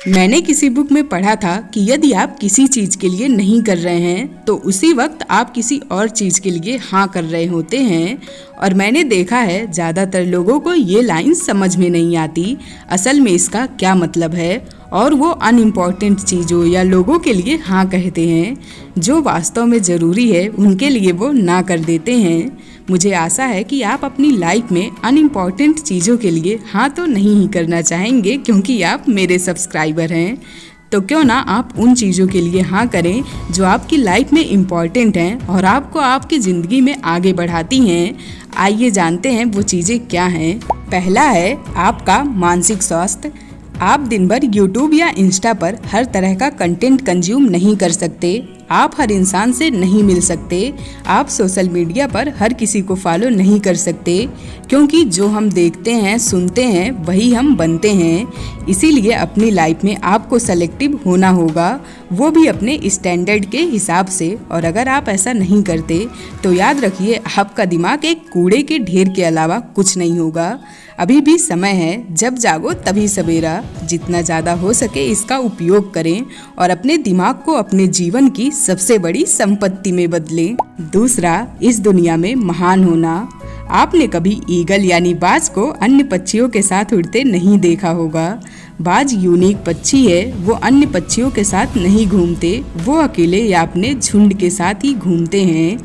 मैंने किसी बुक में पढ़ा था कि यदि आप किसी चीज के लिए नहीं कर रहे हैं तो उसी वक्त आप किसी और चीज के लिए हाँ कर रहे होते हैं। और मैंने देखा है ज्यादातर लोगों को ये लाइन समझ में नहीं आती असल में इसका क्या मतलब है, और वो अनइम्पॉर्टेंट चीज़ों या लोगों के लिए हाँ कहते हैं, जो वास्तव में ज़रूरी है उनके लिए वो ना कर देते हैं। मुझे आशा है कि आप अपनी लाइफ में अनइम्पॉर्टेंट चीज़ों के लिए हाँ तो नहीं ही करना चाहेंगे, क्योंकि आप मेरे सब्सक्राइबर हैं। तो क्यों ना आप उन चीज़ों के लिए हाँ करें जो आपकी लाइफ में इम्पॉर्टेंट हैं और आपको आपकी ज़िंदगी में आगे बढ़ाती हैं। आइए जानते हैं वो चीज़ें क्या हैं। पहला है आपका मानसिक स्वास्थ्य। आप दिन भर यूट्यूब या इंस्टा पर हर तरह का कंटेंट कंज्यूम नहीं कर सकते। आप हर इंसान से नहीं मिल सकते। आप सोशल मीडिया पर हर किसी को फॉलो नहीं कर सकते, क्योंकि जो हम देखते हैं सुनते हैं वही हम बनते हैं। इसीलिए अपनी लाइफ में आपको सेलेक्टिव होना होगा, वो भी अपने स्टैंडर्ड के हिसाब से। और अगर आप ऐसा नहीं करते तो याद रखिए आपका दिमाग एक कूड़े के ढेर के अलावा कुछ नहीं होगा। अभी भी समय है, जब जागो तभी सवेरा। जितना ज़्यादा हो सके इसका उपयोग करें और अपने दिमाग को अपने जीवन की सबसे बड़ी संपत्ति में बदलें। दूसरा, इस दुनिया में महान होना। आपने कभी ईगल यानी बाज को अन्य पक्षियों के साथ उड़ते नहीं देखा होगा। बाज यूनिक पक्षी है, वो अन्य पक्षियों के साथ नहीं घूमते, वो अकेले या अपने झुंड के साथ ही घूमते हैं,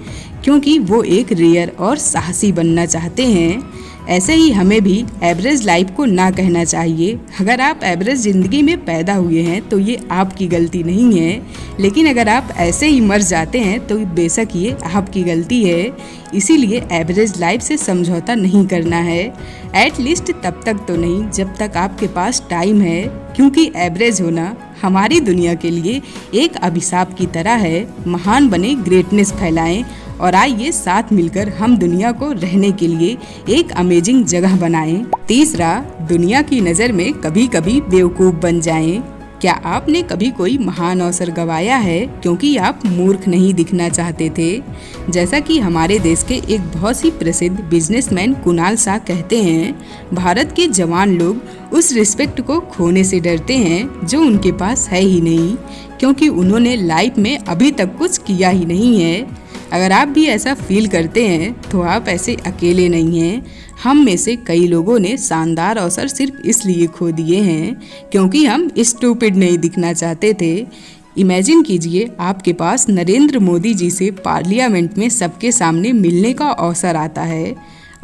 क्योंकि वो एक रेयर और साहसी बनना चाहते हैं। ऐसे ही हमें भी एवरेज लाइफ को ना कहना चाहिए। अगर आप एवरेज ज़िंदगी में पैदा हुए हैं तो ये आपकी गलती नहीं है, लेकिन अगर आप ऐसे ही मर जाते हैं तो बेशक ये आपकी गलती है। इसीलिए एवरेज लाइफ से समझौता नहीं करना है, एटलीस्ट तब तक तो नहीं जब तक आपके पास टाइम है, क्योंकि एवरेज होना हमारी दुनिया के लिए एक अभिशाप की तरह है। महान बने, ग्रेटनेस फैलाएं और आइए साथ मिलकर हम दुनिया को रहने के लिए एक अमेजिंग जगह बनाएं। तीसरा, दुनिया की नज़र में कभी कभी बेवकूफ़ बन जाएं। क्या आपने कभी कोई महान अवसर गंवाया है क्योंकि आप मूर्ख नहीं दिखना चाहते थे? जैसा कि हमारे देश के एक बहुत ही प्रसिद्ध बिजनेसमैन कुणाल शाह कहते हैं, भारत के जवान लोग उस रिस्पेक्ट को खोने से डरते हैं जो उनके पास है ही नहीं, क्योंकि उन्होंने लाइफ में अभी तक कुछ किया ही नहीं है। अगर आप भी ऐसा फील करते हैं तो आप ऐसे अकेले नहीं हैं। हम में से कई लोगों ने शानदार अवसर सिर्फ इसलिए खो दिए हैं क्योंकि हम स्टूपिड नहीं दिखना चाहते थे। इमेजिन कीजिए आपके पास नरेंद्र मोदी जी से पार्लियामेंट में सबके सामने मिलने का अवसर आता है।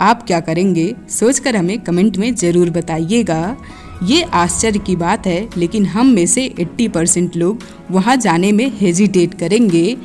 आप क्या करेंगे? सोचकर हमें कमेंट में ज़रूर बताइएगा। ये आश्चर्य की बात है, लेकिन हम में से 80% लोग वहाँ जाने में हेजिटेट करेंगे,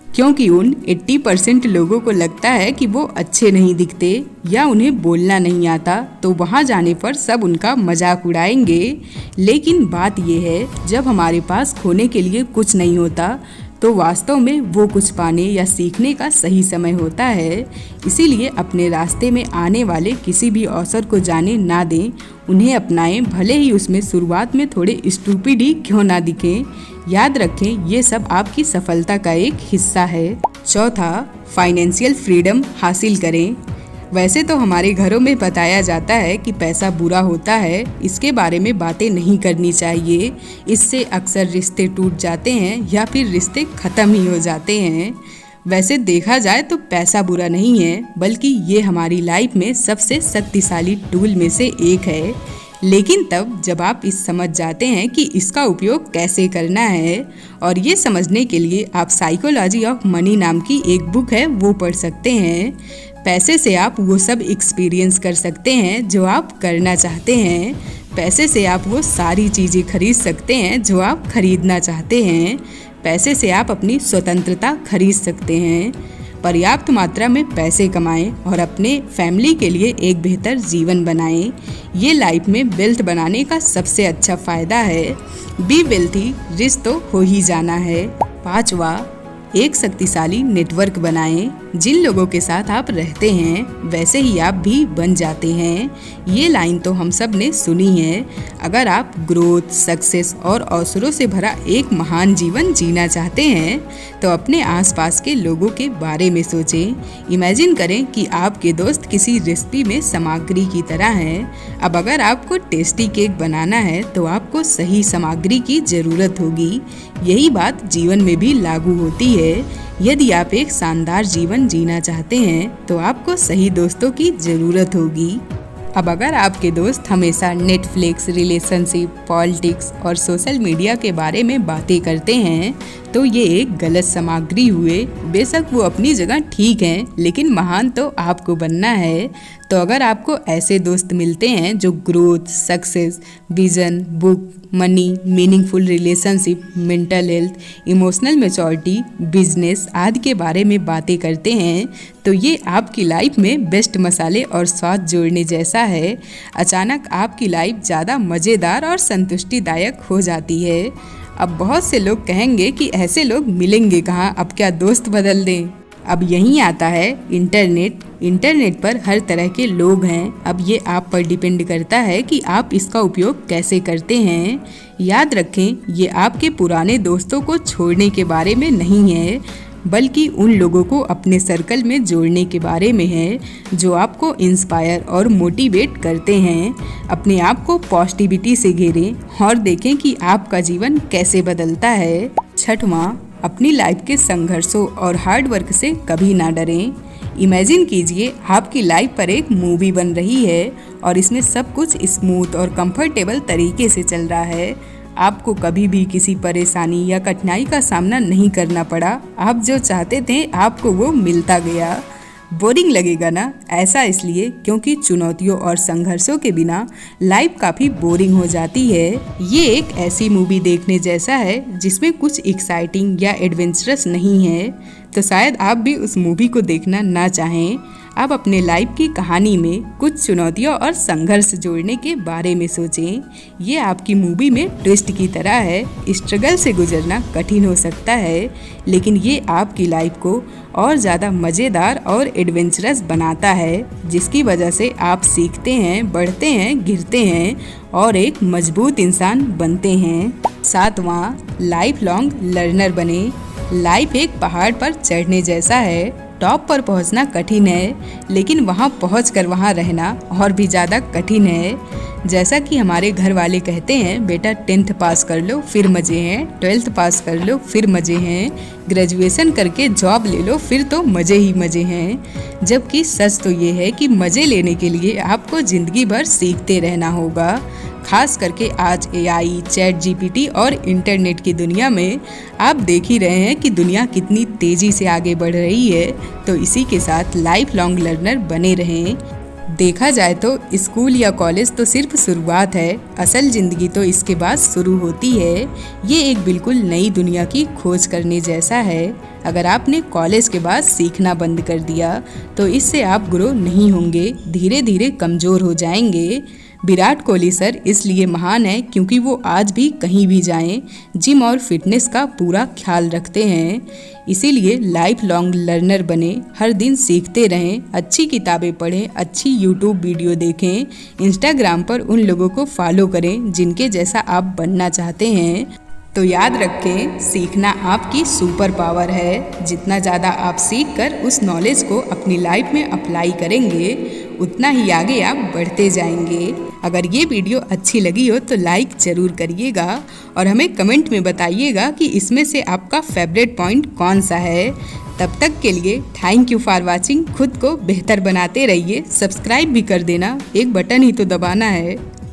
क्योंकि उन 80% लोगों को लगता है कि वो अच्छे नहीं दिखते या उन्हें बोलना नहीं आता, तो वहाँ जाने पर सब उनका मजाक उड़ाएंगे। लेकिन बात यह है, जब हमारे पास खोने के लिए कुछ नहीं होता तो वास्तव में वो कुछ पाने या सीखने का सही समय होता है। इसीलिए अपने रास्ते में आने वाले किसी भी अवसर को जाने ना दें, उन्हें अपनाएं, भले ही उसमें शुरुआत में थोड़े स्टूपिड ही क्यों ना दिखें। याद रखें, ये सब आपकी सफलता का एक हिस्सा है। चौथा, फाइनेंशियल फ्रीडम हासिल करें। वैसे तो हमारे घरों में बताया जाता है कि पैसा बुरा होता है, इसके बारे में बातें नहीं करनी चाहिए, इससे अक्सर रिश्ते टूट जाते हैं या फिर रिश्ते ख़त्म ही हो जाते हैं। वैसे देखा जाए तो पैसा बुरा नहीं है, बल्कि ये हमारी लाइफ में सबसे शक्तिशाली टूल में से एक है। लेकिन तब जब आप इस समझ जाते हैं कि इसका उपयोग कैसे करना है, और ये समझने के लिए आप साइकोलॉजी ऑफ मनी नाम की एक बुक है वो पढ़ सकते हैं। पैसे से आप वो सब एक्सपीरियंस कर सकते हैं जो आप करना चाहते हैं। पैसे से आप वो सारी चीज़ें खरीद सकते हैं जो आप खरीदना चाहते हैं। पैसे से आप अपनी स्वतंत्रता खरीद सकते हैं। पर्याप्त मात्रा में पैसे कमाएं और अपने फैमिली के लिए एक बेहतर जीवन बनाएं। ये लाइफ में वेल्थ बनाने का सबसे अच्छा फ़ायदा है। बी वेल्थी, रिच तो हो ही जाना है। पांचवा, एक शक्तिशाली नेटवर्क बनाएं। जिन लोगों के साथ आप रहते हैं वैसे ही आप भी बन जाते हैं। ये लाइन तो हम सब ने सुनी है। अगर आप ग्रोथ, सक्सेस और अवसरों से भरा एक महान जीवन जीना चाहते हैं तो अपने आसपास के लोगों के बारे में सोचें। इमेजिन करें कि आपके दोस्त किसी रेसिपी में सामग्री की तरह हैं। अब अगर आपको टेस्टी केक बनाना है तो आपको सही सामग्री की ज़रूरत होगी। यही बात जीवन में भी लागू होती है। यदि आप एक शानदार जीवन जीना चाहते हैं तो आपको सही दोस्तों की ज़रूरत होगी। अब अगर आपके दोस्त हमेशा नेटफ्लिक्स, रिलेशनशिप, पॉलिटिक्स और सोशल मीडिया के बारे में बातें करते हैं तो ये एक गलत सामग्री हुए। बेशक वो अपनी जगह ठीक हैं, लेकिन महान तो आपको बनना है। तो अगर आपको ऐसे दोस्त मिलते हैं जो growth, success, vision, book, money, meaningful relationship, mental health, emotional maturity, business आदि के बारे में बातें करते हैं तो ये आपकी लाइफ में बेस्ट मसाले और स्वाद जोड़ने जैसा है। अचानक आपकी लाइफ ज़्यादा मज़ेदार और संतुष्टिदायक हो जाती है। अब बहुत से लोग कहेंगे कि ऐसे लोग मिलेंगे कहाँ, अब क्या दोस्त बदल दें। अब यहीं आता है इंटरनेट पर हर तरह के लोग हैं। अब ये आप पर डिपेंड करता है कि आप इसका उपयोग कैसे करते हैं। याद रखें, ये आपके पुराने दोस्तों को छोड़ने के बारे में नहीं है, बल्कि उन लोगों को अपने सर्कल में जोड़ने के बारे में है जो आपको इंस्पायर और मोटिवेट करते हैं। अपने आप को पॉजिटिविटी से घेरें और देखें कि आपका जीवन कैसे बदलता है। छठवां, अपनी लाइफ के संघर्षों और हार्ड वर्क से कभी ना डरें। इमेजिन कीजिए आपकी लाइफ पर एक मूवी बन रही है और इसमें सब कुछ स्मूथ और कंफर्टेबल तरीके से चल रहा है। आपको कभी भी किसी परेशानी या कठिनाई का सामना नहीं करना पड़ा। आप जो चाहते थे आपको वो मिलता गया। बोरिंग लगेगा ना? ऐसा इसलिए क्योंकि चुनौतियों और संघर्षों के बिना लाइफ काफ़ी बोरिंग हो जाती है। ये एक ऐसी मूवी देखने जैसा है जिसमें कुछ एक्साइटिंग या एडवेंचरस नहीं है, तो शायद आप भी उस मूवी को देखना ना चाहें। आप अपने लाइफ की कहानी में कुछ चुनौतियों और संघर्ष जोड़ने के बारे में सोचें। ये आपकी मूवी में ट्विस्ट की तरह है। स्ट्रगल से गुजरना कठिन हो सकता है, लेकिन ये आपकी लाइफ को और ज़्यादा मज़ेदार और एडवेंचरस बनाता है, जिसकी वजह से आप सीखते हैं, बढ़ते हैं, गिरते हैं और एक मजबूत इंसान बनते हैं। सातवां, लाइफ लॉन्ग लर्नर बने। लाइफ एक पहाड़ पर चढ़ने जैसा है। टॉप पर पहुंचना कठिन है, लेकिन वहां पहुंचकर वहां रहना और भी ज़्यादा कठिन है। जैसा कि हमारे घर वाले कहते हैं, बेटा 10th पास कर लो फिर मज़े हैं, 12th पास कर लो फिर मज़े हैं, ग्रेजुएशन करके जॉब ले लो फिर तो मज़े ही मज़े हैं। जबकि सच तो ये है कि मज़े लेने के लिए आपको ज़िंदगी भर सीखते रहना होगा। खास करके आज AI, ChatGPT और इंटरनेट की दुनिया में आप देख ही रहे हैं कि दुनिया कितनी तेज़ी से आगे बढ़ रही है, तो इसी के साथ लाइफ लॉन्ग लर्नर बने रहें। देखा जाए तो स्कूल या कॉलेज तो सिर्फ शुरुआत है, असल ज़िंदगी तो इसके बाद शुरू होती है। ये एक बिल्कुल नई दुनिया की खोज करने जैसा है। अगर आपने कॉलेज के बाद सीखना बंद कर दिया तो इससे आप ग्रो नहीं होंगे, धीरे धीरे कमज़ोर हो जाएंगे। विराट कोहली सर इसलिए महान है क्योंकि वो आज भी कहीं भी जाएं, जिम और फिटनेस का पूरा ख्याल रखते हैं। इसीलिए लाइफ लॉन्ग लर्नर बने, हर दिन सीखते रहें, अच्छी किताबें पढ़ें, अच्छी यूट्यूब वीडियो देखें, इंस्टाग्राम पर उन लोगों को फॉलो करें जिनके जैसा आप बनना चाहते हैं। तो याद रखें, सीखना आपकी सुपर पावर है। जितना ज़्यादा आप सीख कर उस नॉलेज को अपनी लाइफ में अप्लाई करेंगे, उतना ही आगे आप बढ़ते जाएंगे। अगर ये वीडियो अच्छी लगी हो तो लाइक ज़रूर करिएगा और हमें कमेंट में बताइएगा कि इसमें से आपका फेवरेट पॉइंट कौन सा है। तब तक के लिए थैंक यू फॉर वॉचिंग। खुद को बेहतर बनाते रहिए। सब्सक्राइब भी कर देना, एक बटन ही तो दबाना है।